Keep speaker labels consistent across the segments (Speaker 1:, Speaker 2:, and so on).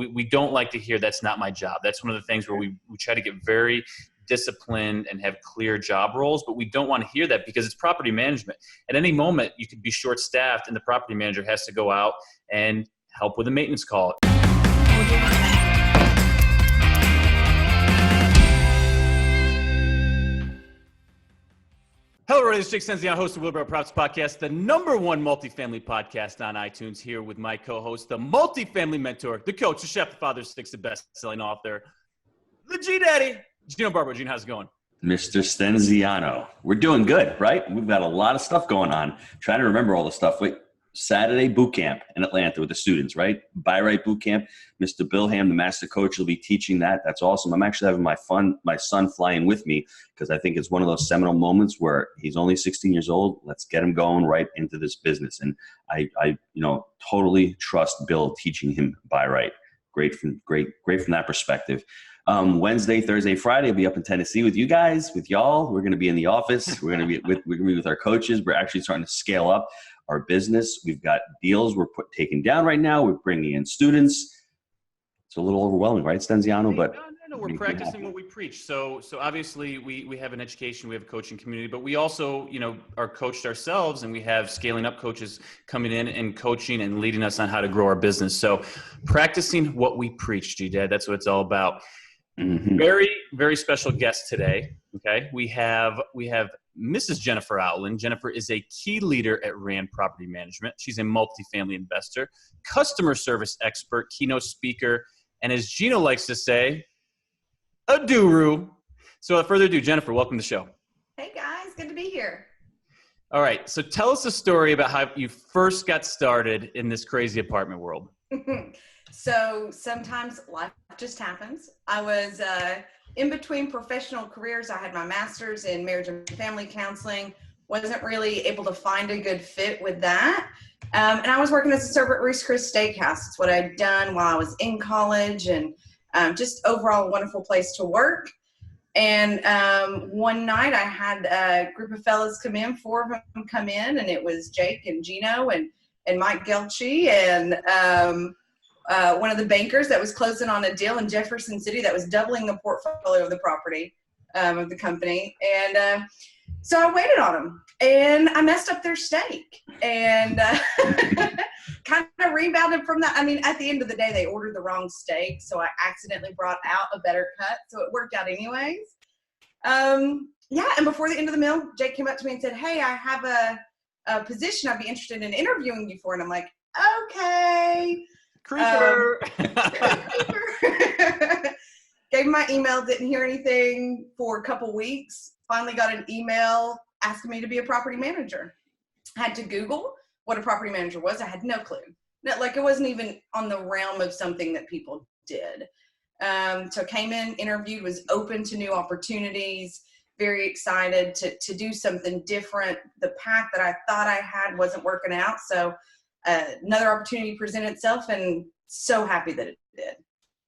Speaker 1: we don't like to hear that's not my job. That's one of the things where we try to get very disciplined and have clear job roles, but we don't want to hear that because it's property management. At any moment, you could be short-staffed and the property manager has to go out and help with a maintenance call. Hello, everybody. This is Jake Stenziano, host of Wheelbarrow Props Podcast, the #1 multifamily podcast on iTunes, here with my co-host, the multifamily mentor, the coach, the chef, the father, six, the best-selling author, the G-Daddy, Gino Barbaro. Gino, how's it going?
Speaker 2: Mr. Stenziano. We're doing good, right? We've got a lot of stuff going on. Trying to remember all the stuff. Wait, Saturday boot camp in Atlanta with the students, right? Buy Right boot camp. Mr. Bilham, the master coach, will be teaching that. That's awesome. I'm actually having my son flying with me because I think it's one of those seminal moments where he's only 16 years old. Let's get him going right into this business. And I totally trust Bill teaching him Buy Right. Great from that perspective. Wednesday, Thursday, Friday, I'll be up in Tennessee with you guys, with y'all. We're going to be in the office. We're going to be with our coaches. We're actually starting to scale up our business. We've got deals we're taking down right now. We're bringing in students. It's a little overwhelming, right, Stenziano? But
Speaker 1: no, we're practicing what we preach. So obviously we have an education, we have a coaching community, but we also, are coached ourselves, and we have scaling up coaches coming in and coaching and leading us on how to grow our business. So practicing what we preach, G-Dad, that's what it's all about. Mm-hmm. Very, very special guest today. Okay. We have Mrs. Jennifer Outland. Jennifer is a key leader at Rand Property Management. She's a multifamily investor, customer service expert, keynote speaker, and as Gino likes to say, a guru. So without further ado, Jennifer, welcome to the show.
Speaker 3: Hey guys, good to be here.
Speaker 1: All right. So tell us a story about how you first got started in this crazy apartment world.
Speaker 3: So sometimes life just happens. I was in between professional careers. I had my master's in marriage and family counseling. Wasn't really able to find a good fit with that. And I was working as a server at Ruth's Chris Steakhouse. It's what I'd done while I was in college, and just overall a wonderful place to work. And one night I had a group of fellas come in, 4 of them come in, and it was Jake and Gino and Mike Gelchi and one of the bankers that was closing on a deal in Jefferson City that was doubling the portfolio of the property of the company. And so I waited on them, and I messed up their steak and kind of rebounded from that. I mean, at the end of the day, they ordered the wrong steak, so I accidentally brought out a better cut, so it worked out anyways. And before the end of the meal, Jake came up to me and said, "Hey, I have a position I'd be interested in interviewing you for." And I'm like, "Okay."
Speaker 1: Creeper.
Speaker 3: Gave him my email, didn't hear anything for a couple weeks. Finally got an email asking me to be a property manager. I had to Google what a property manager was. I had no clue. It wasn't even on the realm of something that people did. So came in, interviewed, was open to new opportunities, very excited to do something different. The path that I thought I had wasn't working out. So another opportunity presented itself, and so happy that it did.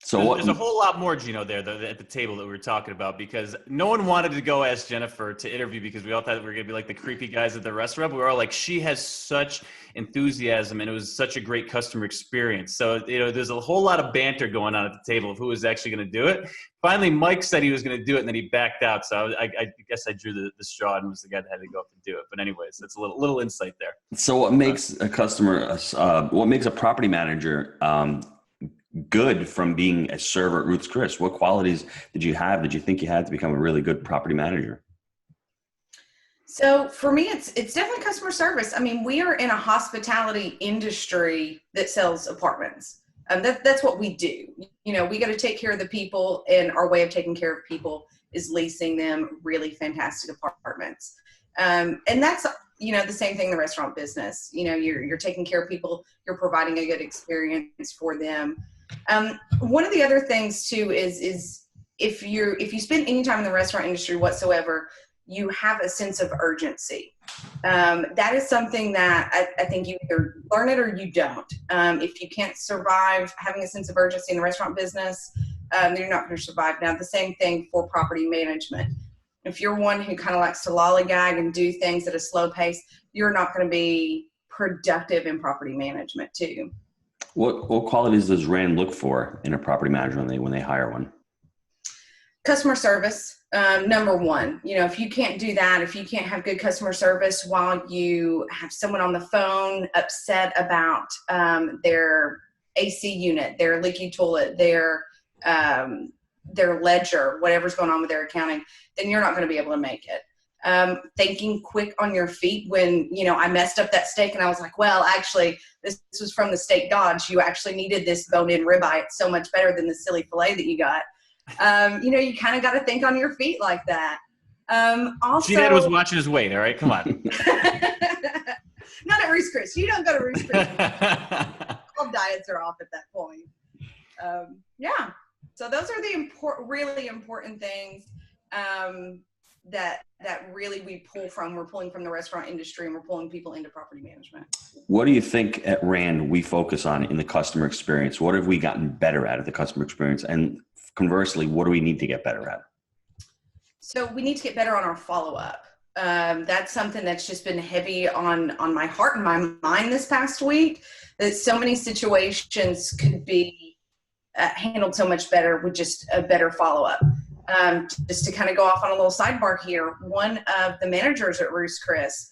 Speaker 1: So there's a whole lot more, Gino, there at the table that we were talking about, because no one wanted to go ask Jennifer to interview because we all thought we were going to be like the creepy guys at the restaurant. We were all like, she has such enthusiasm, and it was such a great customer experience. So, there's a whole lot of banter going on at the table of who was actually going to do it. Finally, Mike said he was going to do it, and then he backed out. So I guess I drew the straw and was the guy that had to go up and do it. But anyways, that's a little insight there.
Speaker 2: So what makes a customer, what makes a property manager good from being a server at Ruth's Chris? What qualities did you think you had to become a really good property manager?
Speaker 3: So for me, it's definitely customer service. I mean, we are in a hospitality industry that sells apartments. That's what we do. We got to take care of the people, and our way of taking care of people is leasing them really fantastic apartments. And that's, the same thing in the restaurant business. You're taking care of people, you're providing a good experience for them. One of the other things too is if you spend any time in the restaurant industry whatsoever, you have a sense of urgency. That is something that I think you either learn it or you don't. If you can't survive having a sense of urgency in the restaurant business, you're not going to survive. Now, the same thing for property management. If you're one who kind of likes to lollygag and do things at a slow pace, you're not going to be productive in property management too.
Speaker 2: What qualities does Rand look for in a property manager when they hire one?
Speaker 3: Customer service, number one. If you can't do that, if you can't have good customer service while you have someone on the phone upset about their AC unit, their leaky toilet, their ledger, whatever's going on with their accounting, then you're not going to be able to make it. Thinking quick on your feet when, I messed up that steak and I was like, well, actually, this was from the steak gods. You actually needed this bone-in ribeye. It's so much better than the silly filet that you got. You kind of got to think on your feet like that. Also,
Speaker 1: G-Dad was watching his weight. All right, come on.
Speaker 3: Not at Ruth's Chris. You don't go to Ruth's Chris. All diets are off at that point. Yeah. So those are the really important things that really we pull from. We're pulling from the restaurant industry, and we're pulling people into property management.
Speaker 2: What do you think at Rand we focus on in the customer experience? What have we gotten better at the customer experience? And conversely, what do we need to get better at?
Speaker 3: So we need to get better on our follow-up. That's something that's just been heavy on my heart and my mind this past week, that so many situations could be handled so much better with just a better follow-up. Just to kind of go off on a little sidebar here, one of the managers at Ruth's Chris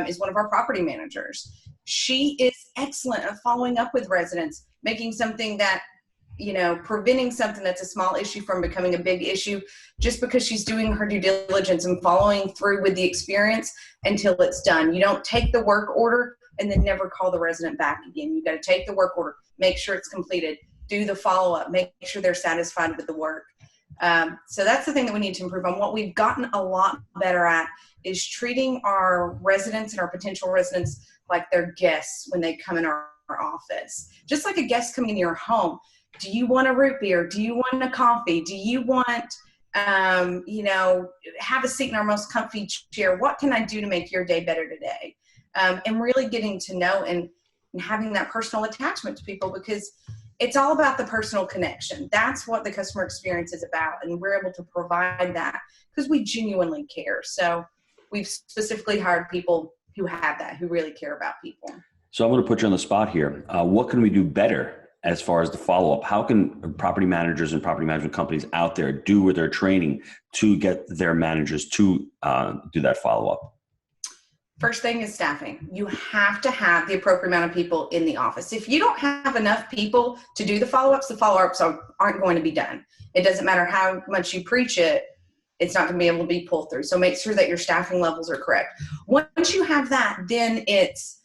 Speaker 3: is one of our property managers. She is excellent at following up with residents, making something that, preventing something that's a small issue from becoming a big issue, just because she's doing her due diligence and following through with the experience until it's done. You don't take the work order and then never call the resident back again. You got to take the work order, make sure it's completed, do the follow-up, make sure they're satisfied with the work. So that's the thing that we need to improve on. What we've gotten a lot better at is treating our residents and our potential residents like they're guests when they come in our office. Just like a guest coming into your home. Do you want a root beer? Do you want a coffee? Do you want, have a seat in our most comfy chair? What can I do to make your day better today? And really getting to know and having that personal attachment to people, because it's all about the personal connection. That's what the customer experience is about. And we're able to provide that because we genuinely care. So we've specifically hired people who have that, who really care about people.
Speaker 2: So I'm going to put you on the spot here. What can we do better as far as the follow-up? How can property managers and property management companies out there do with their training to get their managers to do that follow-up?
Speaker 3: First thing is staffing. You have to have the appropriate amount of people in the office. If you don't have enough people to do the follow-ups aren't going to be done. It doesn't matter how much you preach it, it's not going to be able to be pulled through. So make sure that your staffing levels are correct. Once you have that, then it's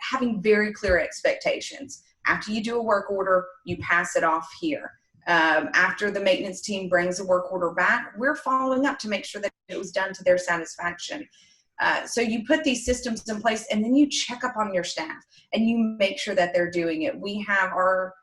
Speaker 3: having very clear expectations. After you do a work order, you pass it off here. After the maintenance team brings a work order back, we're following up to make sure that it was done to their satisfaction. So you put these systems in place, and then you check up on your staff and you make sure that they're doing it. We have our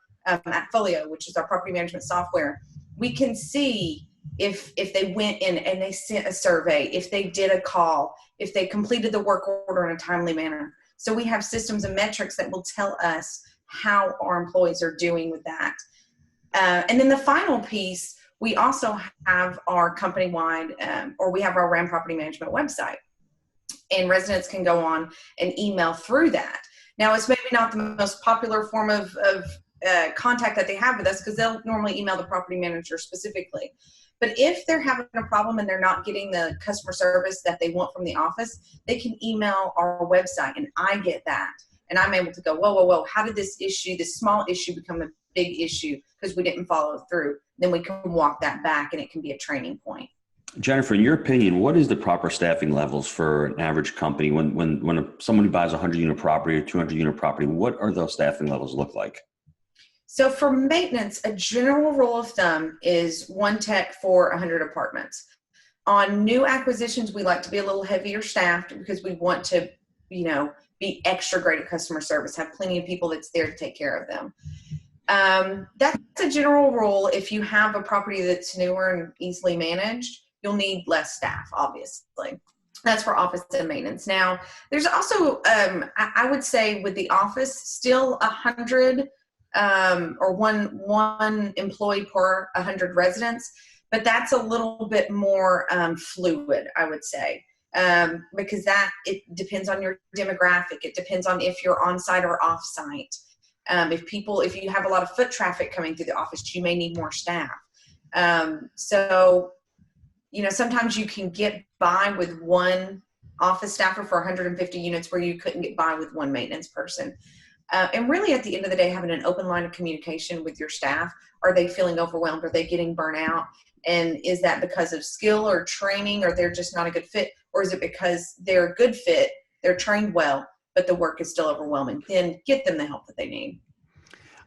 Speaker 3: Folio, which is our property management software. We can see if they went in and they sent a survey, if they did a call, if they completed the work order in a timely manner. So we have systems and metrics that will tell us how our employees are doing with that. And then the final piece, we also have our company-wide, or we have our RAM property management website. And residents can go on and email through that. Now, it's maybe not the most popular form of contact that they have with us, because they'll normally email the property manager specifically. But if they're having a problem and they're not getting the customer service that they want from the office, they can email our website, and I get that. And I'm able to go, whoa, how did this small issue become a big issue because we didn't follow through? Then we can walk that back, and it can be a training point.
Speaker 2: Jennifer, in your opinion, what is the proper staffing levels for an average company when someone who buys a 100-unit property or 200-unit property? What are those staffing levels look like?
Speaker 3: So for maintenance, a general rule of thumb is 1 tech for 100 apartments. On new acquisitions, we like to be a little heavier staffed because we want to, be extra great at customer service, have plenty of people that's there to take care of them. That's a general rule. If you have a property that's newer and easily managed, you'll need less staff, obviously. That's for office and maintenance. Now, there's also, I would say with the office, still 100 or one employee per 100 residents, but that's a little bit more fluid, I would say, because it depends on your demographic. It depends on if you're on-site or off-site. If you have a lot of foot traffic coming through the office, you may need more staff. So, sometimes you can get by with one office staffer for 150 units where you couldn't get by with one maintenance person. And really at the end of the day, having an open line of communication with your staff. Are they feeling overwhelmed? Are they getting burnt out? And is that because of skill or training, or they're just not a good fit? Or is it because they're a good fit, they're trained well, but the work is still overwhelming? Then get them the help that they need.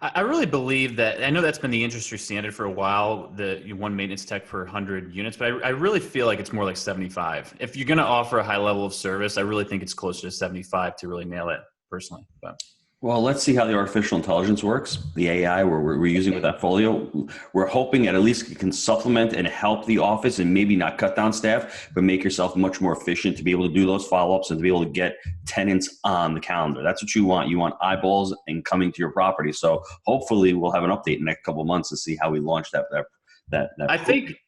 Speaker 1: I really believe that. I know that's been the industry standard for a while, the one maintenance tech per 100 units, but I really feel like it's more like 75. If you're going to offer a high level of service, I really think it's closer to 75 to really nail it personally. But.
Speaker 2: Well, let's see how the artificial intelligence works, the AI we're using with AppFolio. We're hoping at least it can supplement and help the office and maybe not cut down staff, but make yourself much more efficient to be able to do those follow-ups and to be able to get tenants on the calendar. That's what you want. You want eyeballs and coming to your property. So hopefully we'll have an update in the next couple of months to see how we launch that.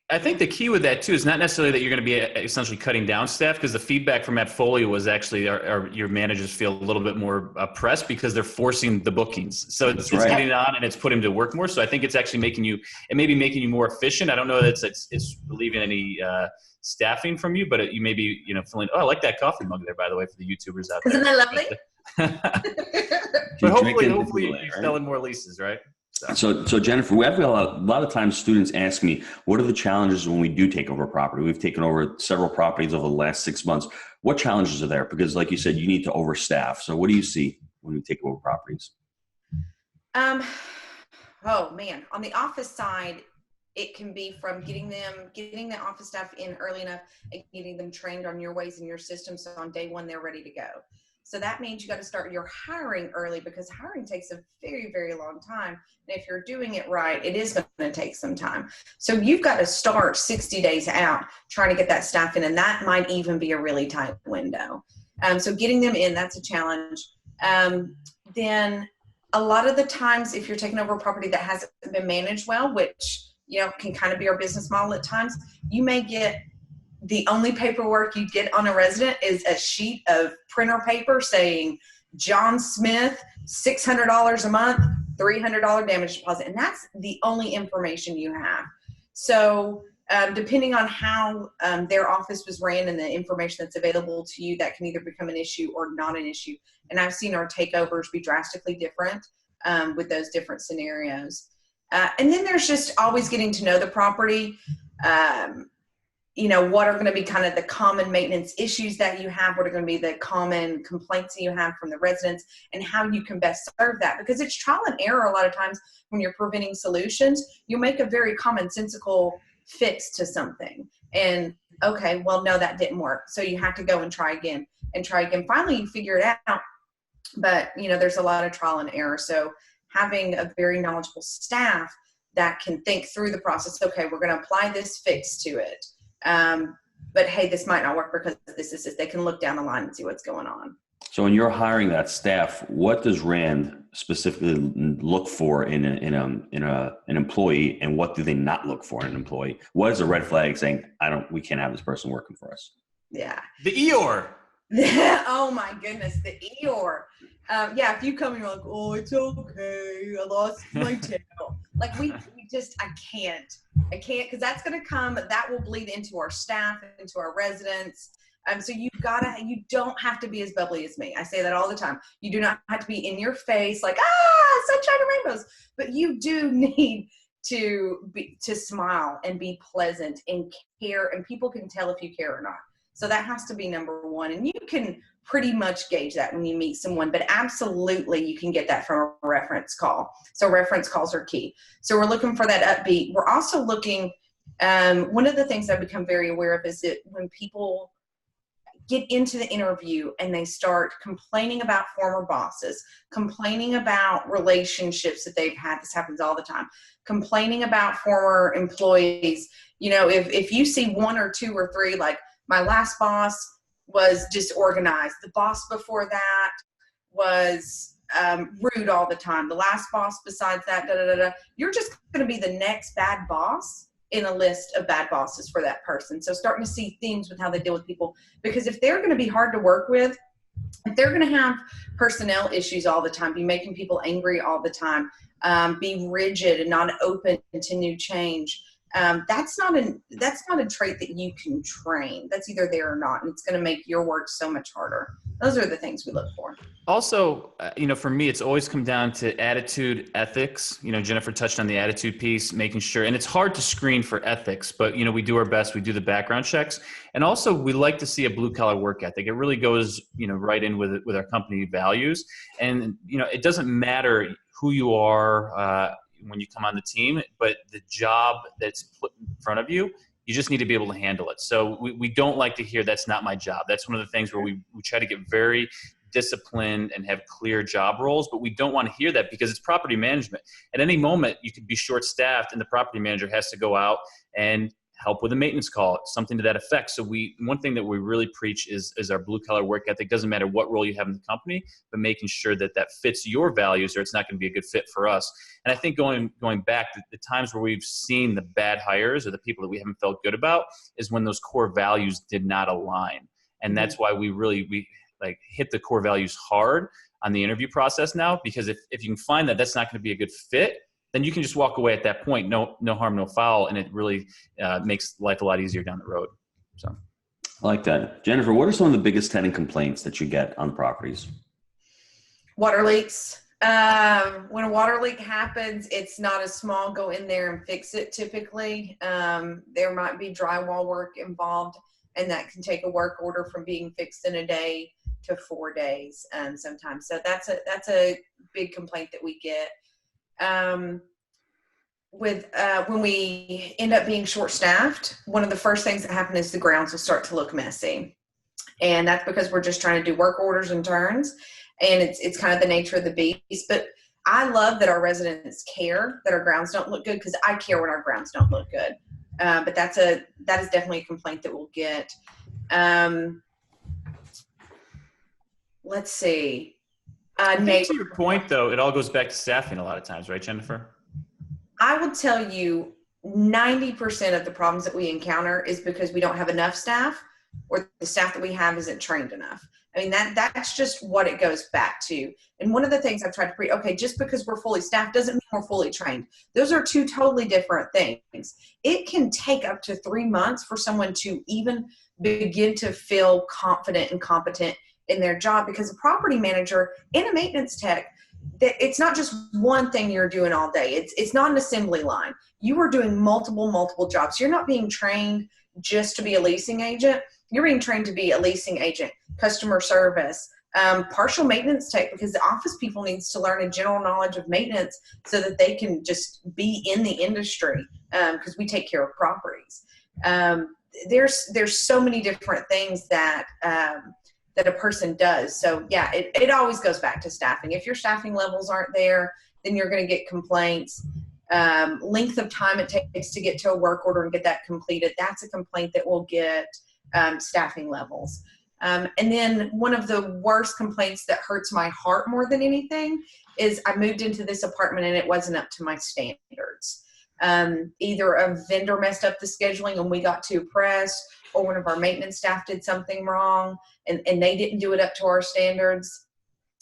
Speaker 1: I think the key with that too is not necessarily that you're going to be essentially cutting down staff, because the feedback from AppFolio was actually your managers feel a little bit more pressed because they're forcing the bookings. So it's getting on and it's putting them to work more. So I think it's actually making you more efficient. I don't know that it's relieving any staffing from you, but you may be feeling, oh, I like that coffee mug there, by the way, for the YouTubers out there.
Speaker 3: Isn't that lovely?
Speaker 1: But hopefully you're selling more leases, right?
Speaker 2: So Jennifer, we have a lot of times students ask me, what are the challenges when we do take over a property? We've taken over several properties over the last 6 months. What challenges are there? Because like you said, you need to overstaff. So what do you see when you take over properties?
Speaker 3: Oh man, on the office side, it can be from getting the office staff in early enough and getting them trained on your ways and your system. So on day one, they're ready to go. So that means you got to start your hiring early, because hiring takes a very, very long time. And if you're doing it right, it is going to take some time. So you've got to start 60 days out trying to get that staff in, and that might even be a really tight window. So getting them in, that's a challenge. Then a lot of the times, if you're taking over a property that hasn't been managed well, which can kind of be our business model at times, you may get the only paperwork you get on a resident is a sheet of printer paper saying John Smith, $600 a month, $300 damage deposit. And that's the only information you have. So depending on how their office was ran and the information that's available to you, that can either become an issue or not an issue. And I've seen our takeovers be drastically different with those different scenarios. And then there's just always getting to know the property. What are going to be kind of the common maintenance issues that you have? What are going to be the common complaints that you have from the residents, and how you can best serve that? Because it's trial and error a lot of times when you're preventing solutions. You make a very commonsensical fix to something. And, okay, well, no, that didn't work. So you have to go and try again and try again. Finally, you figure it out. But, there's a lot of trial and error. So having a very knowledgeable staff that can think through the process, okay, we're going to apply this fix to it. But hey, this might not work because this. They can look down the line and see what's going on.
Speaker 2: So when you're hiring that staff, what does Rand specifically look for in an employee, and what do they not look for in an employee? What is a red flag saying, we can't have this person working for us?
Speaker 3: Yeah.
Speaker 1: The EOR.
Speaker 3: Oh my goodness, the EOR. If you come and you're like, oh, it's okay, I lost my tail. Like I can't, because that's going to come, that will bleed into our staff, into our residents. So you don't have to be as bubbly as me. I say that all the time. You do not have to be in your face like, sunshine and rainbows, but you do need to smile and be pleasant and care, and people can tell if you care or not. So that has to be number one. And you can pretty much gauge that when you meet someone, but absolutely you can get that from a reference call. So reference calls are key. So we're looking for that upbeat. We're also looking, one of the things I've become very aware of is that when people get into the interview and they start complaining about former bosses, complaining about relationships that they've had, this happens all the time, complaining about former employees, if you see one or two or three, like, my last boss was disorganized. The boss before that was rude all the time. The last boss besides that, You're just going to be the next bad boss in a list of bad bosses for that person. So starting to see themes with how they deal with people. Because if they're going to be hard to work with, if they're going to have personnel issues all the time, be making people angry all the time, be rigid and not open to new change, that's not a trait that you can train. That's either there or not, and it's going to make your work so much harder. Those are the things we look for.
Speaker 1: Also, for me, it's always come down to attitude, ethics. Jennifer touched on the attitude piece, making sure, and it's hard to screen for ethics, but we do our best. We do the background checks, and also we like to see a blue collar work ethic. It really goes, right in with our company values, and it doesn't matter who you are when you come on the team, but the job that's put in front of you, you just need to be able to handle it. So we don't like to hear that's not my job. That's one of the things where we try to get very disciplined and have clear job roles, but we don't want to hear that because it's property management. At any moment, you could be short-staffed and the property manager has to go out and help with a maintenance call, something to that effect. So one thing that we really preach is our blue collar work ethic. Doesn't matter what role you have in the company, but making sure that fits your values or it's not going to be a good fit for us. And I think going back, the times where we've seen the bad hires or the people that we haven't felt good about is when those core values did not align. And that's why we hit the core values hard on the interview process now, because if you can find that that's not going to be a good fit, then you can just walk away at that point. No harm, no foul. And it really makes life a lot easier down the road. So
Speaker 2: I like that. Jennifer, what are some of the biggest tenant complaints that you get on properties?
Speaker 3: Water leaks. When a water leak happens, it's not a small go in there and fix it typically. There might be drywall work involved, and that can take a work order from being fixed in a day to 4 days sometimes. So that's a big complaint that we get. When we end up being short-staffed, one of the first things that happen is the grounds will start to look messy. And that's because we're just trying to do work orders and turns. And it's kind of the nature of the beast. But I love that our residents care that our grounds don't look good, because I care when our grounds don't look good. But that is definitely a complaint that we'll get. Let's see.
Speaker 1: I think to your point, though, it all goes back to staffing a lot of times, right, Jennifer?
Speaker 3: I will tell you 90% of the problems that we encounter is because we don't have enough staff, or the staff that we have isn't trained enough. I mean, that's just what it goes back to. And one of the things I've tried to just because we're fully staffed doesn't mean we're fully trained. Those are two totally different things. It can take up to 3 months for someone to even begin to feel confident and competent in their job, because a property manager and a maintenance tech, that it's not just one thing you're doing all day. It's not an assembly line. You are doing multiple jobs. You're not being trained just to be a leasing agent. You're being trained to be a leasing agent, customer service, partial maintenance tech, because the office people needs to learn a general knowledge of maintenance so that they can just be in the industry, because we take care of properties. There's so many different things that a person does. So yeah, it always goes back to staffing. If your staffing levels aren't there, then you're going to get complaints. Length of time it takes to get to a work order and get that completed, that's a complaint that will get staffing levels. And then one of the worst complaints that hurts my heart more than anything is I moved into this apartment and it wasn't up to my standards. Either a vendor messed up the scheduling and we got too pressed, or one of our maintenance staff did something wrong and they didn't do it up to our standards.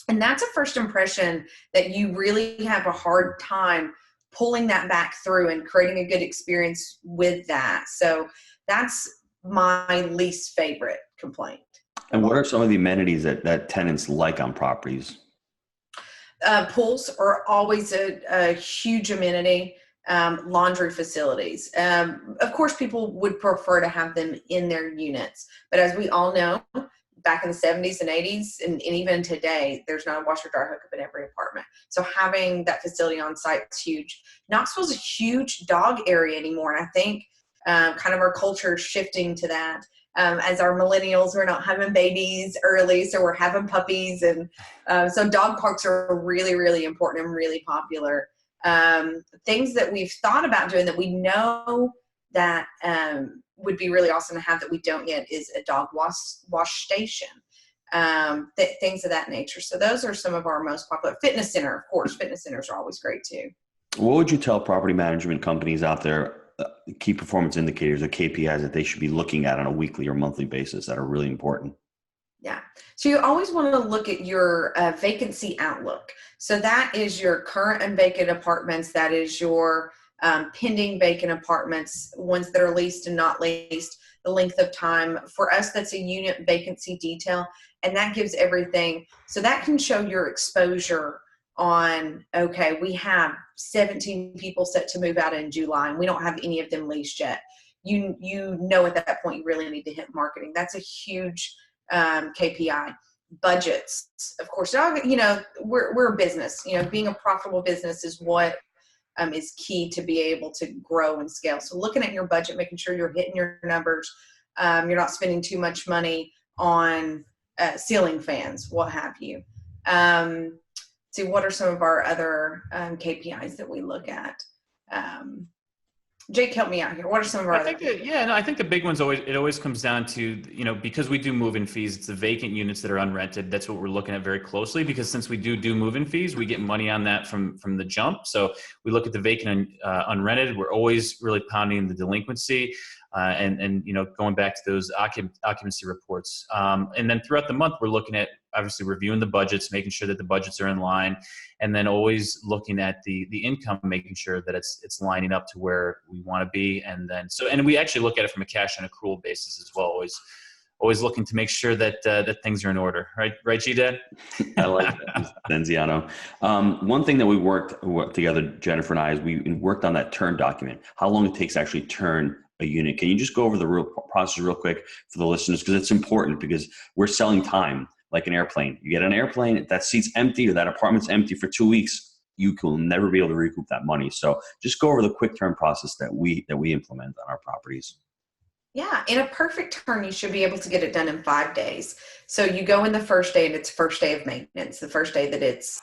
Speaker 3: And that's a first impression that you really have a hard time pulling that back through and creating a good experience with that. So that's my least favorite complaint.
Speaker 2: And what are some of the amenities that tenants like on properties?
Speaker 3: Pools are always a huge amenity. Laundry facilities. Of course, people would prefer to have them in their units, but as we all know, back in the 70s and 80s, and even today, there's not a washer dryer hookup in every apartment. So having that facility on site is huge. Knoxville's a huge dog area anymore, and I think kind of our culture is shifting to that. As our millennials, we're not having babies early, so we're having puppies, and so dog parks are really, really important and really popular. Things that we've thought about doing that we know that would be really awesome to have that we don't yet is a dog wash station, things of that nature. So those are some of our most popular. Fitness center, of course. Fitness centers are always great too.
Speaker 2: What would you tell property management companies out there, key performance indicators or KPIs that they should be looking at on a weekly or monthly basis that are really important?
Speaker 3: Yeah. So you always want to look at your vacancy outlook. So that is your current and vacant apartments. That is your pending vacant apartments, ones that are leased and not leased, the length of time. For us, that's a unit vacancy detail, and that gives everything. So that can show your exposure on, okay, we have 17 people set to move out in July, and we don't have any of them leased yet. You know at that point you really need to hit marketing. That's a huge KPI. Budgets, of course, we're a business. Being a profitable business is what is key to be able to grow and scale. So looking at your budget, making sure you're hitting your numbers, you're not spending too much money on ceiling fans, what have you. See, what are some of our other KPIs that we look at? Jake, help me out here. What are some of our
Speaker 1: I think the big one's always comes down to, because we do move-in fees, it's the vacant units that are unrented. That's what we're looking at very closely, because since we do move-in fees, we get money on that from the jump. So we look at the vacant and unrented. We're always really pounding the delinquency and going back to those occupancy reports. And then throughout the month, we're looking at obviously reviewing the budgets, making sure that the budgets are in line, and then always looking at the income, making sure that it's lining up to where we want to be. And we actually look at it from a cash and accrual basis as well. Always looking to make sure that things are in order. Right, G-Dad?
Speaker 2: I like that, Stenziano. One thing that we worked together, Jennifer and I, is we worked on that turn document, how long it takes to actually turn a unit. Can you just go over the real process real quick for the listeners? Because it's important, because we're selling time like an airplane. You get an airplane, if that seat's empty or that apartment's empty for 2 weeks, you will never be able to recoup that money. So just go over the quick turn process that we implement on our properties.
Speaker 3: Yeah, in a perfect turn, you should be able to get it done in 5 days. So you go in the first day, and it's first day of maintenance, the first day that it's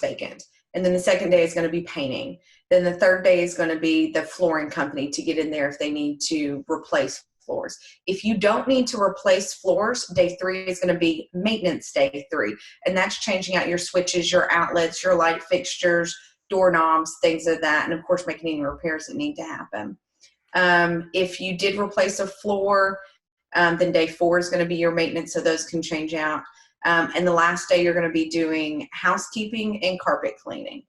Speaker 3: vacant. And then the second day is going to be painting. Then the third day is going to be the flooring company to get in there if they need to replace floors. If you don't need to replace floors, day 3 is going to be maintenance day 3. And that's changing out your switches, your outlets, your light fixtures, doorknobs, things like that. And of course, making any repairs that need to happen. If you did replace a floor, then day 4 is going to be your maintenance. So those can change out. And the last day you're going to be doing housekeeping and carpet cleaning.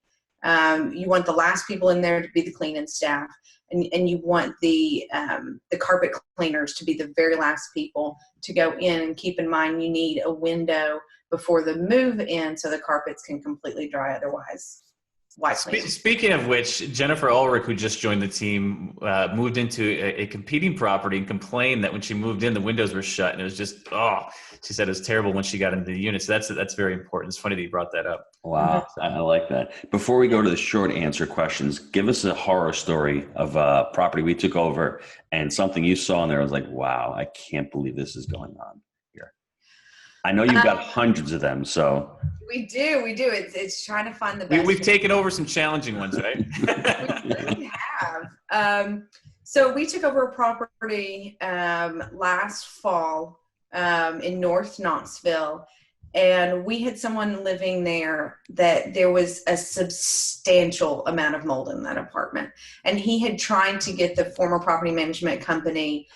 Speaker 3: You want the last people in there to be the cleaning staff, and you want the carpet cleaners to be the very last people to go in. And keep in mind, you need a window before the move in so the carpets can completely dry. Otherwise,
Speaker 1: Speaking of which, Jennifer Ulrich, who just joined the team, moved into a competing property and complained that when she moved in, the windows were shut, and it was just, she said it was terrible when she got into the unit. So that's very important. It's funny that you brought that up.
Speaker 2: Wow, I like that. Before we go to the short answer questions, give us a horror story of a property we took over and something you saw in there. I was like, wow, I can't believe this is going on here. I know you've got hundreds of them, so.
Speaker 3: We do. It's trying to find the best.
Speaker 1: We've taken over some challenging ones, right?
Speaker 3: We really have. So we took over a property last fall in North Knoxville, and we had someone living there that there was a substantial amount of mold in that apartment. And he had tried to get the former property management company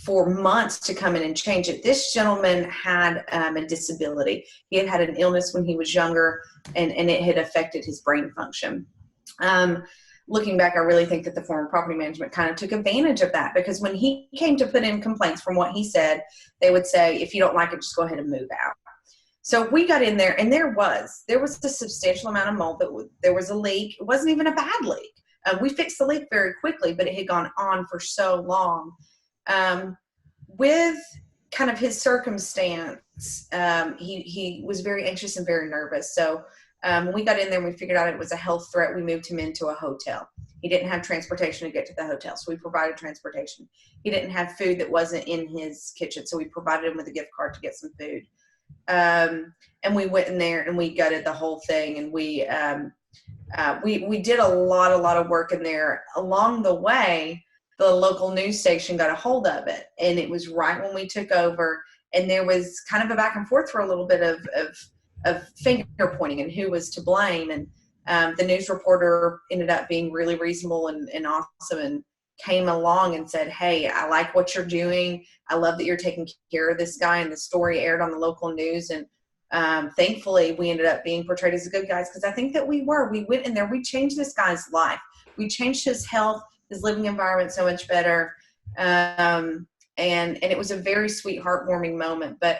Speaker 3: for months to come in and change it. This gentleman had a disability. He had an illness when he was younger, and it had affected his brain function. Looking back, I really think that the former property management kind of took advantage of that, because when he came to put in complaints, from what he said, they would say, if you don't like it, just go ahead and move out. So we got in there, and there was a substantial amount of mold. There was a leak. It wasn't even a bad leak. We fixed the leak very quickly, but it had gone on for so long. With kind of his circumstance, he was very anxious and very nervous. So when we got in there and we figured out it was a health threat, we moved him into a hotel. He didn't have transportation to get to the hotel, so we provided transportation. He didn't have food that wasn't in his kitchen, so we provided him with a gift card to get some food. And we went in there and we gutted the whole thing, and we did a lot of work in there. Along the way, the local news station got a hold of it, and it was right when we took over, and there was kind of a back and forth for a little bit of finger pointing and who was to blame. And the news reporter ended up being really reasonable and awesome, came along and said, hey, I like what you're doing. I love that you're taking care of this guy. And the story aired on the local news. And thankfully, we ended up being portrayed as the good guys, because I think that we were. We went in there, we changed this guy's life. We changed his health, his living environment so much better. And it was a very sweet, heartwarming moment. But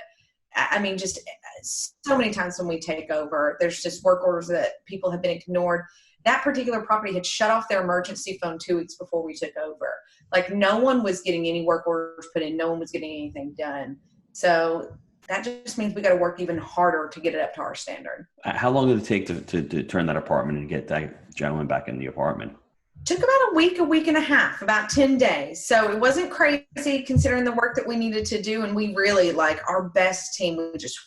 Speaker 3: I mean, just so many times when we take over, there's just work orders that people have been ignored. That particular property had shut off their emergency phone 2 weeks before we took over. Like, no one was getting any work orders put in. No one was getting anything done. So that just means we got to work even harder to get it up to our standard.
Speaker 2: How long did it take to turn that apartment and get that gentleman back in the apartment?
Speaker 3: Took about a week and a half, about 10 days. So it wasn't crazy considering the work that we needed to do. And we really, like, our best team, we just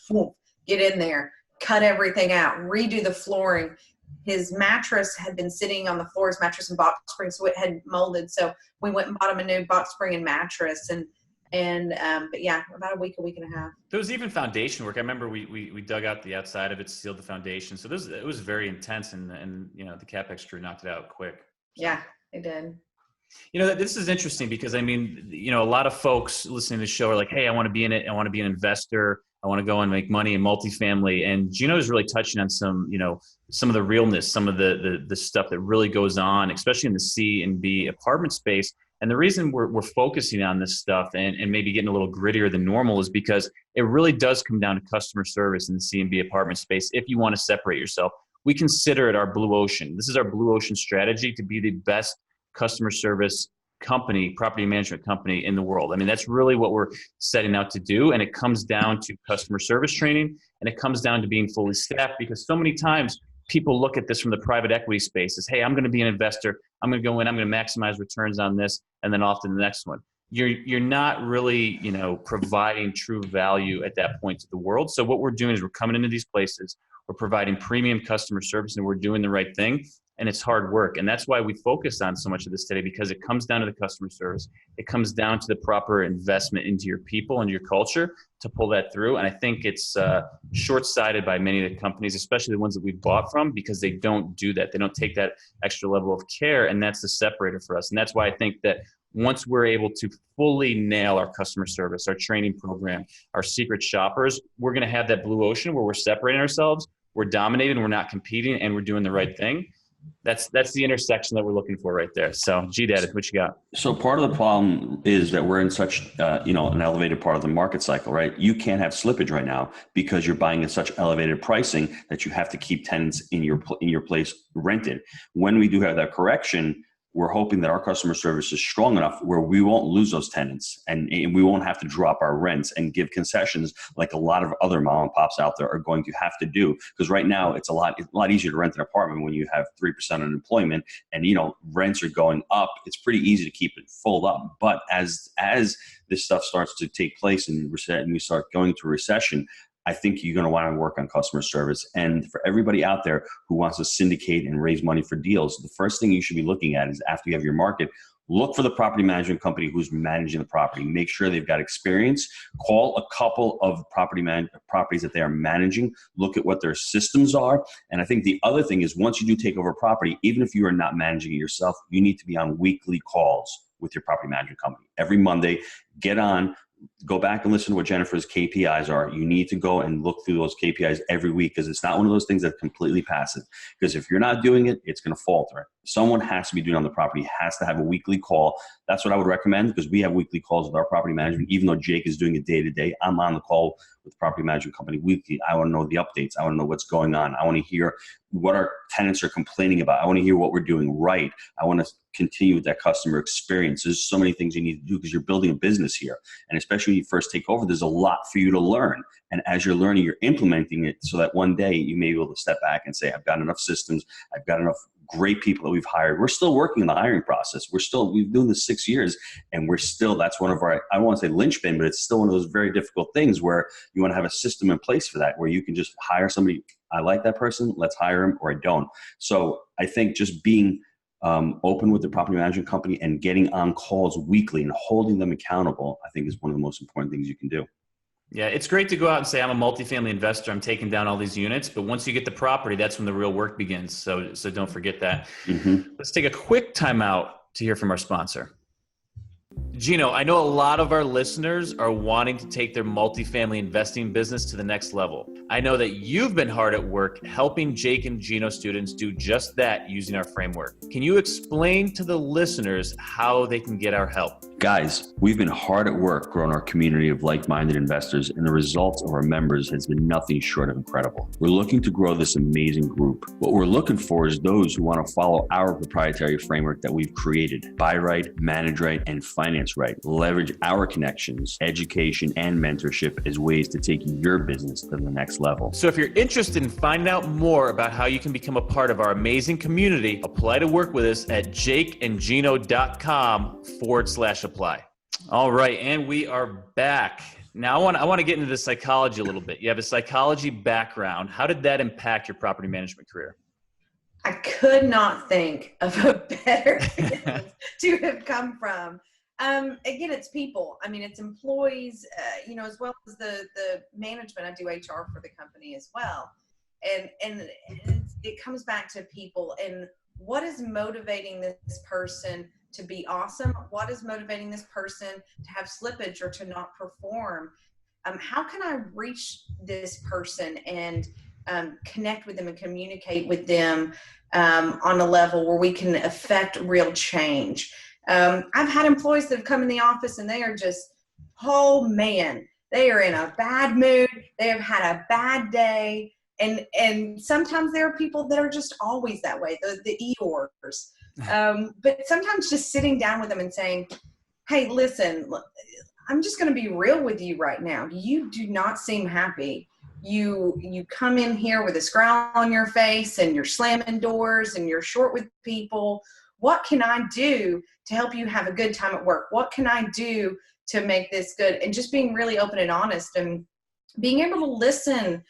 Speaker 3: get in there, cut everything out, redo the flooring. His mattress had been sitting on the floor, his mattress and box spring, so it had molded. So we went and bought him a new box spring and mattress. But yeah, about a week and a half.
Speaker 1: There was even foundation work. I remember we dug out the outside of it, sealed the foundation. So it was very intense, and you know, the CapEx crew knocked it out quick.
Speaker 3: Yeah, it did.
Speaker 1: You know, this is interesting because, I mean, you know, a lot of folks listening to the show are like, hey, I want to be in it. I want to be an investor. I want to go and make money in multifamily. And Gino is really touching on some, you know, some of the realness, some of the stuff that really goes on, especially in the C and B apartment space. And the reason we're focusing on this stuff and maybe getting a little grittier than normal is because it really does come down to customer service in the C and B apartment space. If you want to separate yourself, we consider it our blue ocean. This is our blue ocean strategy to be the best customer service company, property management company in the world. I mean, that's really what we're setting out to do. And it comes down to customer service training, and it comes down to being fully staffed, because so many times people look at this from the private equity space as, hey, I'm going to be an investor. I'm going to go in, I'm going to maximize returns on this, and then off to the next one. You're not really, you know, providing true value at that point to the world. So what we're doing is we're coming into these places, we're providing premium customer service, and we're doing the right thing. And it's hard work. And that's why we focus on so much of this today, because it comes down to the customer service. It comes down to the proper investment into your people and your culture to pull that through. And I think it's short-sighted by many of the companies, especially the ones that we've bought from, because they don't do that. They don't take that extra level of care. And that's the separator for us. And that's why I think that once we're able to fully nail our customer service, our training program, our secret shoppers, we're going to have that blue ocean where we're separating ourselves, we're dominating, we're not competing, and we're doing the right thing. That's the intersection that we're looking for right there. So, G-Dad, what you got?
Speaker 2: So part of the problem is that we're in such, an elevated part of the market cycle, right? You can't have slippage right now because you're buying at such elevated pricing that you have to keep tenants in your place rented. When we do have that correction, we're hoping that our customer service is strong enough where we won't lose those tenants and we won't have to drop our rents and give concessions like a lot of other mom and pops out there are going to have to do. Because right now it's a lot easier to rent an apartment when you have 3% unemployment and, you know, rents are going up. It's pretty easy to keep it full up. But as this stuff starts to take place and we start going to recession, I think you're going to want to work on customer service. And for everybody out there who wants to syndicate and raise money for deals, the first thing you should be looking at is, after you have your market, look for the property management company who's managing the property. Make sure they've got experience. Call a couple of properties that they are managing. Look at what their systems are. And I think the other thing is, once you do take over a property, even if you are not managing it yourself, you need to be on weekly calls with your property management company. Every Monday, get on. Go back and listen to what Jennifer's KPIs are. You need to go and look through those KPIs every week, because it's not one of those things that's completely passive. Because if you're not doing it, it's going to falter. Someone has to be doing it on the property, has to have a weekly call. That's what I would recommend, because we have weekly calls with our property management. Even though Jake is doing it day to day, I'm on the call with the property management company weekly. I want to know the updates. I want to know what's going on. I want to hear what our tenants are complaining about. I want to hear what we're doing right. I want to continue with that customer experience. There's so many things you need to do because you're building a business here. And especially when you first take over, there's a lot for you to learn. And as you're learning, you're implementing it so that one day you may be able to step back and say, I've got enough systems. I've got enough great people that we've hired. We're still working on the hiring process. We've been doing this 6 years, and that's one of our, I don't want to say linchpin, but it's still one of those very difficult things where you want to have a system in place for that, where you can just hire somebody. I like that person, let's hire him, or I don't. So I think just being open with the property management company and getting on calls weekly and holding them accountable, I think, is one of the most important things you can do.
Speaker 1: Yeah, it's great to go out and say, I'm a multifamily investor, I'm taking down all these units, but once you get the property, that's when the real work begins. So don't forget that. Mm-hmm. Let's take a quick time out to hear from our sponsor. Gino, I know a lot of our listeners are wanting to take their multifamily investing business to the next level. I know that you've been hard at work helping Jake and Gino students do just that using our framework. Can you explain to the listeners how they can get our help?
Speaker 2: Guys, we've been hard at work growing our community of like-minded investors, and the results of our members has been nothing short of incredible. We're looking to grow this amazing group. What we're looking for is those who want to follow our proprietary framework that we've created. Buy right, manage right, and finance right. Leverage our connections, education, and mentorship as ways to take your business to the next level.
Speaker 1: So if you're interested in finding out more about how you can become a part of our amazing community, apply to work with us at jakeandgino.com/apply. All right, and we are back. Now I want to get into the psychology a little bit. You have a psychology background. How did that impact your property management career?
Speaker 3: I could not think of a better field to have come from. Again, it's people. I mean, it's employees, as well as the management. I do HR for the company as well. And it comes back to people and what is motivating this person to be awesome? What is motivating this person to have slippage or to not perform? How can I reach this person and connect with them and communicate with them on a level where we can affect real change? I've had employees that have come in the office and they are just, oh man, they are in a bad mood. They have had a bad day. And sometimes there are people that are just always that way, the Eeyores. But sometimes just sitting down with them and saying, hey, listen, look, I'm just going to be real with you right now. You do not seem happy. You come in here with a scowl on your face and you're slamming doors and you're short with people. What can I do to help you have a good time at work? What can I do to make this good? And just being really open and honest and being able to listen,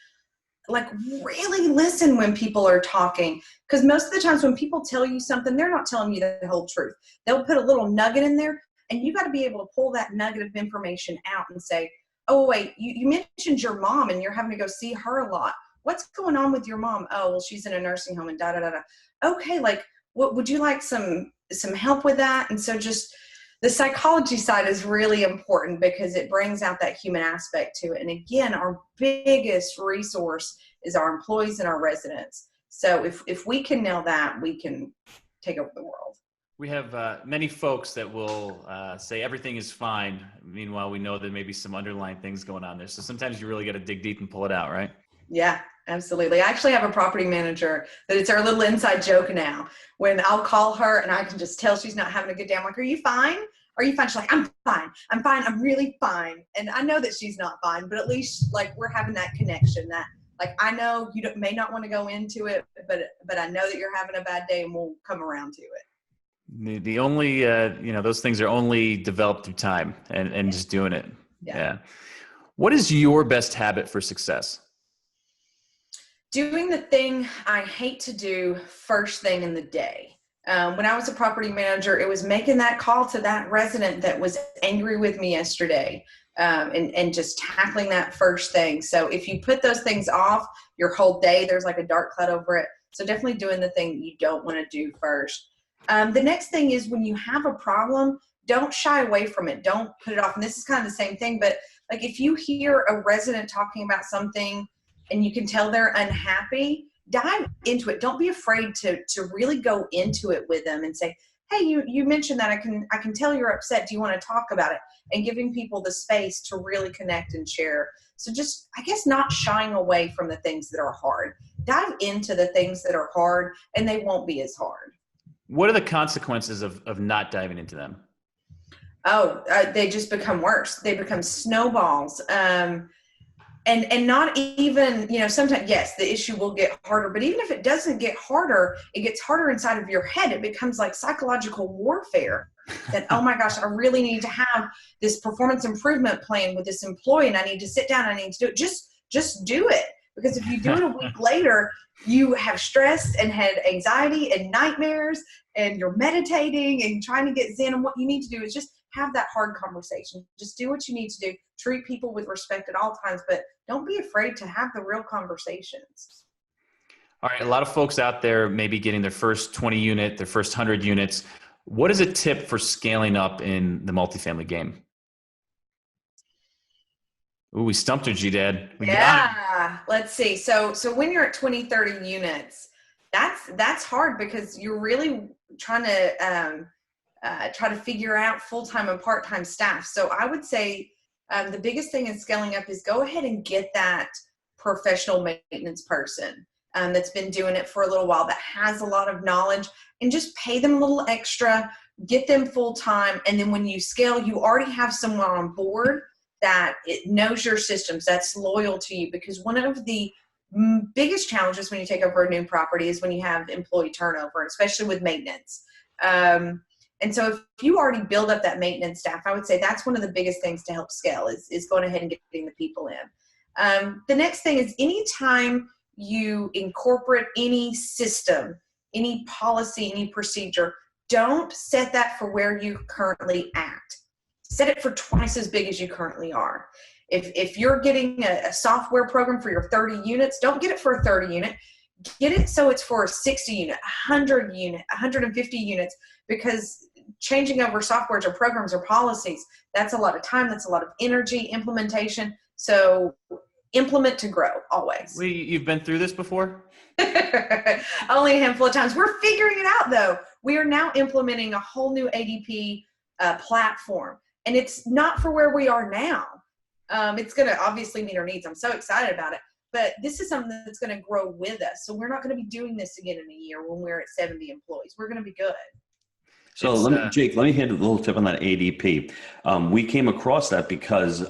Speaker 3: like really listen when people are talking. Because most of the times when people tell you something, they're not telling you the whole truth. They'll put a little nugget in there and you got to be able to pull that nugget of information out and say, oh, wait, you mentioned your mom and you're having to go see her a lot. What's going on with your mom? Oh, well, she's in a nursing home and da-da-da-da. Okay, like, what would you like some help with that? And so just the psychology side is really important because it brings out that human aspect to it. And again, our biggest resource is our employees and our residents. So if we can nail that, we can take over the world.
Speaker 1: We have many folks that will say everything is fine. Meanwhile, we know there may be some underlying things going on there. So sometimes you really got to dig deep and pull it out, right? Yeah,
Speaker 3: absolutely. I actually have a property manager that it's our little inside joke now. When I'll call her and I can just tell she's not having a good day, I'm like, are you fine? Are you fine? She's like, I'm fine. I'm fine. I'm really fine. And I know that she's not fine, but at least like we're having that connection that like, I know you may not want to go into it, but I know that you're having a bad day and we'll come around to it.
Speaker 1: The only, those things are only developed through time and just doing it. Yeah. What is your best habit for success?
Speaker 3: Doing the thing I hate to do first thing in the day. When I was a property manager, it was making that call to that resident that was angry with me yesterday, and just tackling that first thing. So if you put those things off your whole day, there's like a dark cloud over it. So definitely doing the thing you don't want to do first. The next thing is when you have a problem, don't shy away from it. Don't put it off. And this is kind of the same thing, but like if you hear a resident talking about something and you can tell they're unhappy, dive into it. Don't be afraid to really go into it with them and say, hey, you mentioned that. I can tell you're upset. Do you want to talk about it? And giving people the space to really connect and share. So just, I guess, not shying away from the things that are hard. Dive into the things that are hard and they won't be as hard.
Speaker 1: What are the consequences of not diving into them?
Speaker 3: Oh, they just become worse. They become snowballs. And not even, sometimes, yes, the issue will get harder, but even if it doesn't get harder, it gets harder inside of your head. It becomes like psychological warfare that, oh my gosh, I really need to have this performance improvement plan with this employee and I need to sit down. I need to do it. Just do it. Because if you do it a week later, you have stress and had anxiety and nightmares and you're meditating and trying to get zen. And what you need to do is just have that hard conversation. Just do what you need to do. Treat people with respect at all times, but don't be afraid to have the real conversations.
Speaker 1: All right. A lot of folks out there may be getting their first 20 unit, their first 100 units. What is a tip for scaling up in the multifamily game? Ooh, we stumped her, G-Dad. We got him.
Speaker 3: Yeah, let's see. So when you're at 20, 30 units, that's hard because you're really trying to figure out full-time and part-time staff. So I would say the biggest thing in scaling up is go ahead and get that professional maintenance person that's been doing it for a little while, that has a lot of knowledge, and just pay them a little extra, get them full-time. And then when you scale, you already have someone on board that it knows your systems, that's loyal to you. Because one of the biggest challenges when you take over a new property is when you have employee turnover, especially with maintenance. And so if you already build up that maintenance staff, I would say that's one of the biggest things to help scale is going ahead and getting the people in. The next thing is anytime you incorporate any system, any policy, any procedure, don't set that for where you currently at. Set it for twice as big as you currently are. If you're getting a software program for your 30 units, don't get it for a 30 unit. Get it so it's for a 60 unit, 100 unit, 150 units, because changing over softwares or programs or policies, that's a lot of time, that's a lot of energy, implementation. So implement to grow always.
Speaker 1: You've been through this before?
Speaker 3: Only a handful of times. We're figuring it out though. We are now implementing a whole new ADP platform. And it's not for where we are now. It's going to obviously meet our needs. I'm so excited about it. But this is something that's going to grow with us. So we're not going to be doing this again in a year when we're at 70 employees. We're going to be good.
Speaker 2: So Jake, let me hand a little tip on that ADP. We came across that because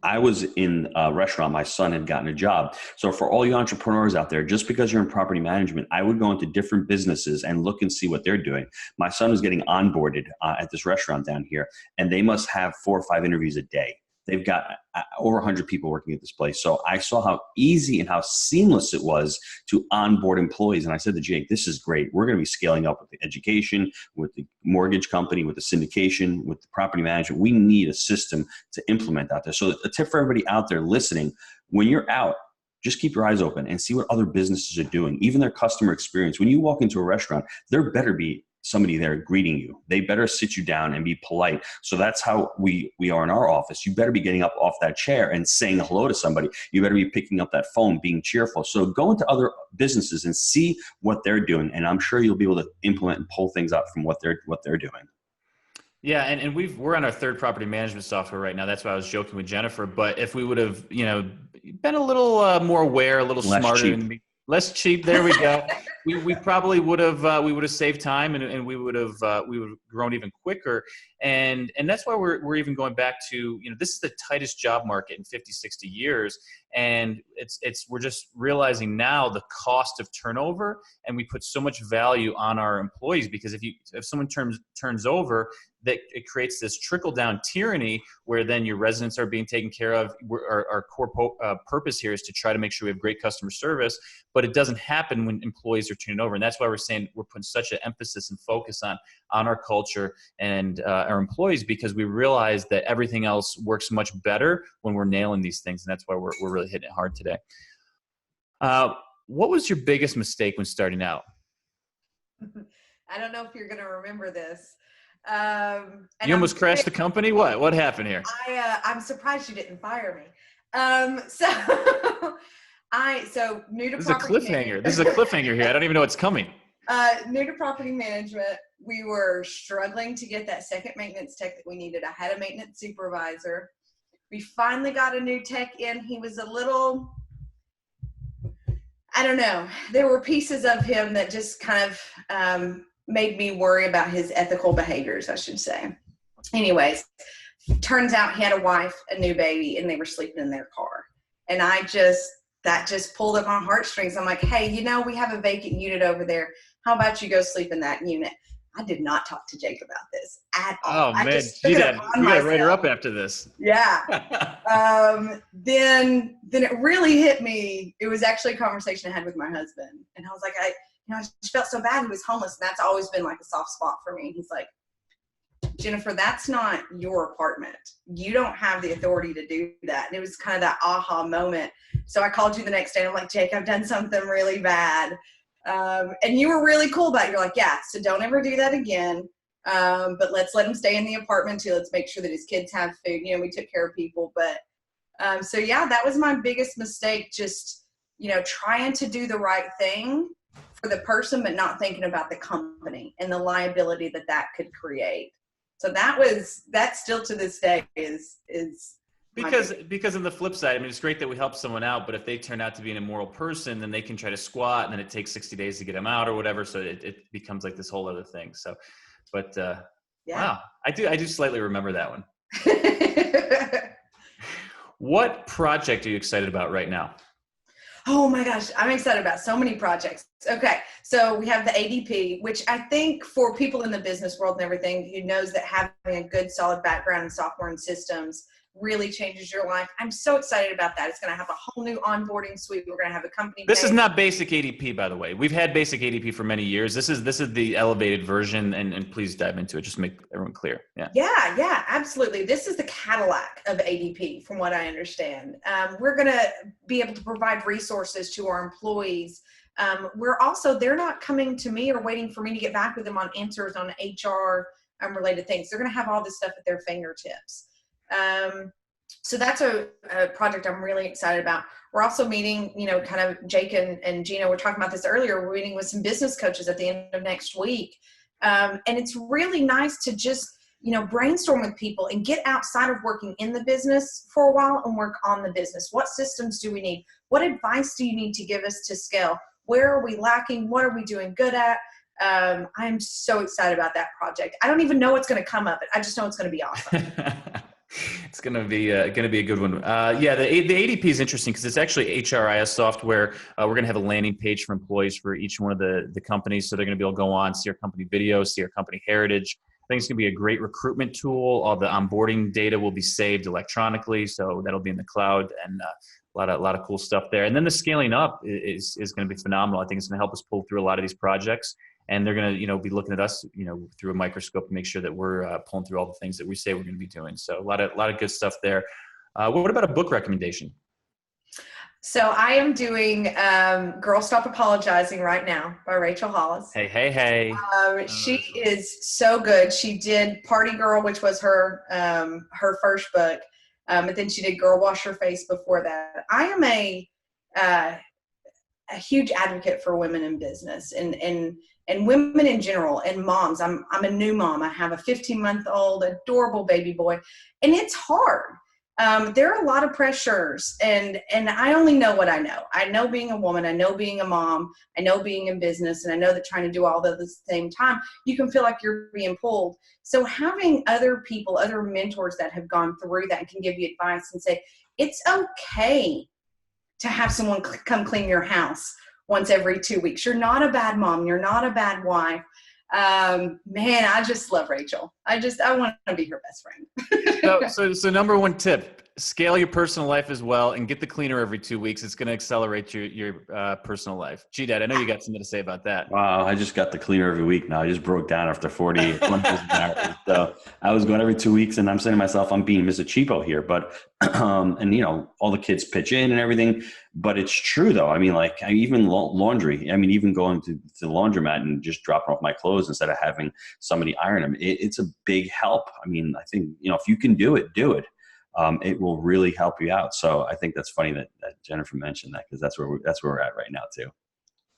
Speaker 2: I was in a restaurant. My son had gotten a job. So for all you entrepreneurs out there, just because you're in property management, I would go into different businesses and look and see what they're doing. My son was getting onboarded at this restaurant down here, and they must have 4 or 5 interviews a day. They've got over 100 people working at this place. So I saw how easy and how seamless it was to onboard employees. And I said to Jake, this is great. We're going to be scaling up with the education, with the mortgage company, with the syndication, with the property management. We need a system to implement out there. So a tip for everybody out there listening, when you're out, just keep your eyes open and see what other businesses are doing, even their customer experience. When you walk into a restaurant, there better be somebody there greeting you. They better sit you down and be polite. So that's how we are in our office. You better be getting up off that chair and saying hello to somebody. You better be picking up that phone, being cheerful. So go into other businesses and see what they're doing. And I'm sure you'll be able to implement and pull things up from what they're doing.
Speaker 1: Yeah, and we're on our 3rd property management software right now. That's why I was joking with Jennifer. But if we would have, been a little more aware, a little smarter, and less cheap. There we go. we probably would have saved time and we would have grown even quicker. And that's why we're even going back to, this is the tightest job market in 50, 60 years. And we're just realizing now the cost of turnover, and we put so much value on our employees, because if someone turns over, that it creates this trickle-down tyranny where then your residents are being taken care of. Our core purpose here is to try to make sure we have great customer service, but it doesn't happen when employees are turning over. And that's why we're saying we're putting such an emphasis and focus on our culture and our employees, because we realize that everything else works much better when we're nailing these things. And that's why we're really hitting it hard today. What was your biggest mistake when starting out?
Speaker 3: I don't know if you're going to remember this.
Speaker 1: You almost crashed the company? What happened here?
Speaker 3: I'm surprised you didn't fire me. So new to
Speaker 1: this is a cliffhanger. This is a cliffhanger here. I don't even know what's coming.
Speaker 3: New to property management, we were struggling to get that second maintenance tech that we needed. I had a maintenance supervisor. We finally got a new tech in. He was a little, I don't know. There were pieces of him that just kind of made me worry about his ethical behaviors, I should say. Anyways, turns out he had a wife, a new baby, and they were sleeping in their car. And that just pulled at my heartstrings. I'm like, hey, we have a vacant unit over there. How about you go sleep in that unit? I did not talk to Jake about this at all.
Speaker 1: Oh, man. You got to write her up after this.
Speaker 3: Yeah. Then it really hit me. It was actually a conversation I had with my husband. And I was like, I just felt so bad. He was homeless. And that's always been like a soft spot for me. And he's like, Jennifer, that's not your apartment. You don't have the authority to do that. And it was kind of that aha moment. So I called you the next day and I'm like, Jake, I've done something really bad. And you were really cool about it. You're like, yeah, so don't ever do that again. But let's let him stay in the apartment too. Let's make sure that his kids have food. You know, we took care of people. But so yeah, that was my biggest mistake. Just, you know, trying to do the right thing for the person, but not thinking about the company and the liability that that could create. So that still to this day is
Speaker 1: because on the flip side, I mean, it's great that we help someone out, but if they turn out to be an immoral person, then they can try to squat, and then it takes 60 days to get them out or whatever. So it becomes like this whole other thing. So, but wow, I do slightly remember that one. What project are you excited about right now?
Speaker 3: Oh my gosh, I'm excited about so many projects. Okay, so we have the ADP, which I think for people in the business world and everything, who knows that having a good solid background in software and systems really changes your life. I'm so excited about that. It's going to have a whole new onboarding suite. We're going to have a company.
Speaker 1: This is not basic ADP, by the way. We've had basic ADP for many years. This is the elevated version, and please dive into it. Just make everyone clear.
Speaker 3: Yeah, absolutely. This is the Cadillac of ADP, from what I understand. We're going to be able to provide resources to our employees. They're not coming to me or waiting for me to get back with them on answers on HR related things. They're going to have all this stuff at their fingertips. So that's a project I'm really excited about. We're also meeting, you know, kind of Jake and Gino were talking about this earlier. We're meeting with some business coaches at the end of next week. And it's really nice to just, you know, brainstorm with people and get outside of working in the business for a while and work on the business. What systems do we need? What advice do you need to give us to scale? Where are we lacking? What are we doing good at? I'm so excited about that project. I don't even know what's going to come of it. I just know it's going to be awesome.
Speaker 1: It's going to be a good one. The ADP is interesting because it's actually HRIS software. We're going to have a landing page for employees for each one of the companies. So they're going to be able to go on, see our company videos, see our company heritage. I think it's going to be a great recruitment tool. All the onboarding data will be saved electronically. So that'll be in the cloud, and a lot of cool stuff there. And then the scaling up is going to be phenomenal. I think it's going to help us pull through a lot of these projects. And they're going to, you know, be looking at us, you know, through a microscope to make sure that we're pulling through all the things that we say we're going to be doing. So a lot of good stuff there. What about a book recommendation?
Speaker 3: So I am doing Girl Stop Apologizing right now by Rachel Hollis.
Speaker 1: Hey.
Speaker 3: She is so good. She did Party Girl, which was her first book. But then she did Girl Wash Your Face before that. I am a huge advocate for women in business and women in general, and moms. I'm a new mom. I have a 15-month-old adorable baby boy, and it's hard. There are a lot of pressures, and I only know what I know. I know being a woman, I know being a mom, I know being in business, and I know that trying to do all that at the same time, you can feel like you're being pulled. So having other people, other mentors that have gone through that and can give you advice and say, it's okay to have someone come clean your house once every 2 weeks. You're not a bad mom. You're not a bad wife. Man, I just love Rachel. I want to be her best friend.
Speaker 1: So number one tip, scale your personal life as well and get the cleaner every 2 weeks. It's going to accelerate your personal life. G-Dad, I know you got something to say about that.
Speaker 2: Wow, I just got the cleaner every week now. I just broke down after 40 months married. So I was going every 2 weeks, and I'm saying to myself, I'm being Mr. Cheapo here. But, and, you know, all the kids pitch in and everything. But it's true, though. I mean, like, even laundry. I mean, even going to the laundromat and just dropping off my clothes instead of having somebody iron them. It's a big help. I mean, I think, you know, if you can do it, do it. It will really help you out. So I think that's funny that Jennifer mentioned that, because that's where we're at right now too.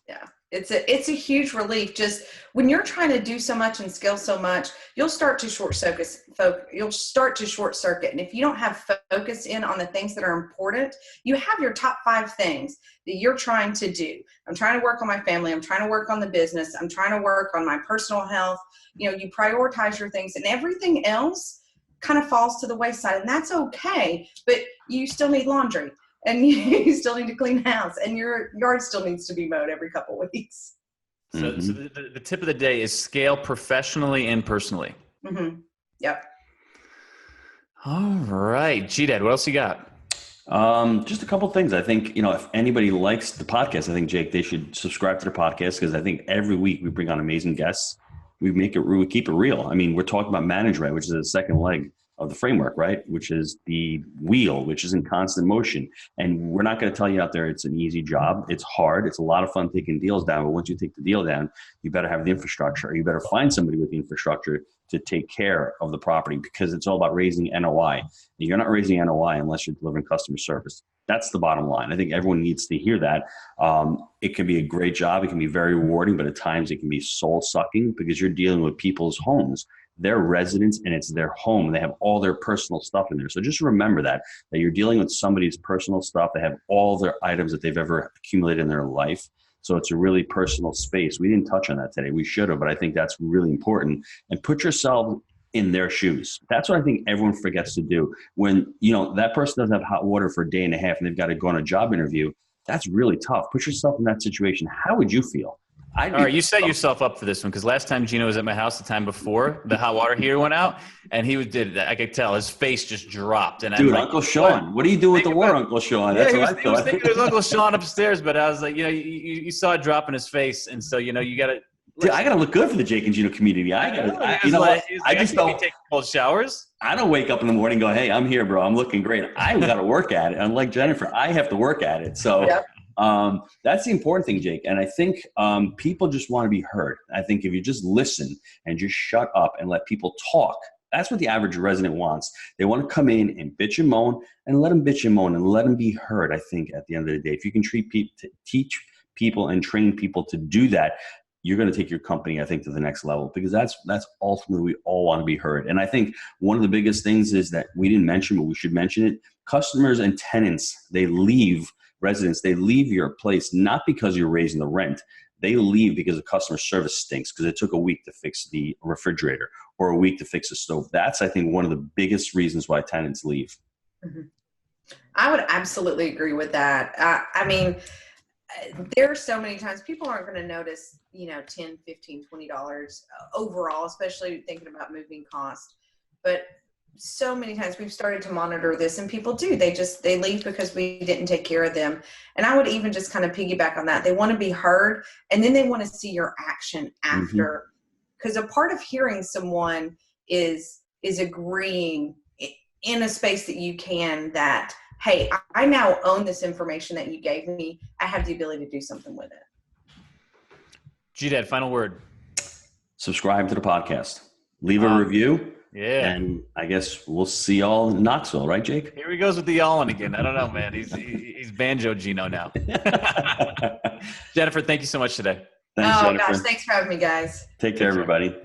Speaker 3: Yeah, it's a huge relief. Just when you're trying to do so much and scale so much, you'll start to short circuit. And if you don't have focus in on the things that are important, you have your top 5 things that you're trying to do. I'm trying to work on my family. I'm trying to work on the business. I'm trying to work on my personal health. You know, you prioritize your things, and everything else kind of falls to the wayside, and that's okay. But you still need laundry, and you still need to clean the house, and your yard still needs to be mowed every couple of weeks.
Speaker 1: So the tip of the day is scale professionally and personally.
Speaker 3: Mm-hmm. Yep.
Speaker 1: All right, G-Dad, what else you got?
Speaker 2: Just a couple things. I think, you know, if anybody likes the podcast, I think, Jake, they should subscribe to the podcast, because I think every week we bring on amazing guests. We keep it real. I mean, we're talking about Manage Right, which is the second leg of the framework, right? Which is the wheel, which is in constant motion. And we're not going to tell you out there it's an easy job. It's hard. It's a lot of fun taking deals down. But once you take the deal down, you better have the infrastructure, or you better find somebody with the infrastructure to take care of the property, because it's all about raising NOI. And you're not raising NOI unless you're delivering customer service. That's the bottom line. I think everyone needs to hear that. It can be a great job. It can be very rewarding, but at times it can be soul sucking, because you're dealing with people's homes, their residence, and it's their home. They have all their personal stuff in there. So just remember that you're dealing with somebody's personal stuff. They have all their items that they've ever accumulated in their life. So it's a really personal space. We didn't touch on that today. We should have, but I think that's really important. And put yourself in their shoes. That's what I think everyone forgets to do. When, that person doesn't have hot water for a day and a half and they've got to go on a job interview, that's really tough. Put yourself in that situation. How would you feel?
Speaker 1: All right, you set yourself up for this one, because last time Gino was at my house, the time before, the hot water heater went out, and did that. I could tell his face just dropped. And
Speaker 2: dude, Uncle Sean, what are you doing with the water, Uncle Sean? That's
Speaker 1: he
Speaker 2: what I
Speaker 1: was
Speaker 2: thought.
Speaker 1: thinking it was Uncle Sean upstairs, but I was like, you saw it drop in his face, and so you got to.
Speaker 2: Dude, I gotta look good for the Jake and Gino community. I just don't
Speaker 1: take cold showers.
Speaker 2: I don't wake up in the morning and go, "Hey, I'm here, bro. I'm looking great." I got to work at it. Unlike Jennifer, I have to work at it. So. Yep. That's the important thing, Jake. And I think people just want to be heard. I think if you just listen and just shut up and let people talk, that's what the average resident wants. They want to come in and bitch and moan, and let them bitch and moan and let them be heard. I think at the end of the day, if you can teach people and train people to do that, you're going to take your company, I think, to the next level, because that's ultimately, we all want to be heard. And I think one of the biggest things is that we didn't mention, but we should mention it. Customers and tenants, residents, they leave your place not because you're raising the rent. They leave because the customer service stinks, because it took a week to fix the refrigerator or a week to fix the stove. That's, I think, one of the biggest reasons why tenants leave.
Speaker 3: Mm-hmm. I would absolutely agree with that. I mean, there are so many times people aren't going to notice, $10, $15, $20 overall, especially thinking about moving costs. But so many times we've started to monitor this, and people do. They leave because we didn't take care of them. And I would even just kind of piggyback on that. They want to be heard, and then they want to see your action after. Because a part of hearing someone is agreeing in a space that you can that, hey, I now own this information that you gave me. I have the ability to do something with it.
Speaker 1: G-Dad, final word.
Speaker 2: Subscribe to the podcast. Leave a review.
Speaker 1: Yeah.
Speaker 2: And I guess we'll see y'all in Knoxville, right, Jake?
Speaker 1: Here he goes with the yawling again. I don't know, man. He's Banjo Gino now. Jennifer, thank you so much today.
Speaker 2: Thanks, Jennifer.
Speaker 3: Gosh, thanks for having me, guys.
Speaker 2: Take care, everybody.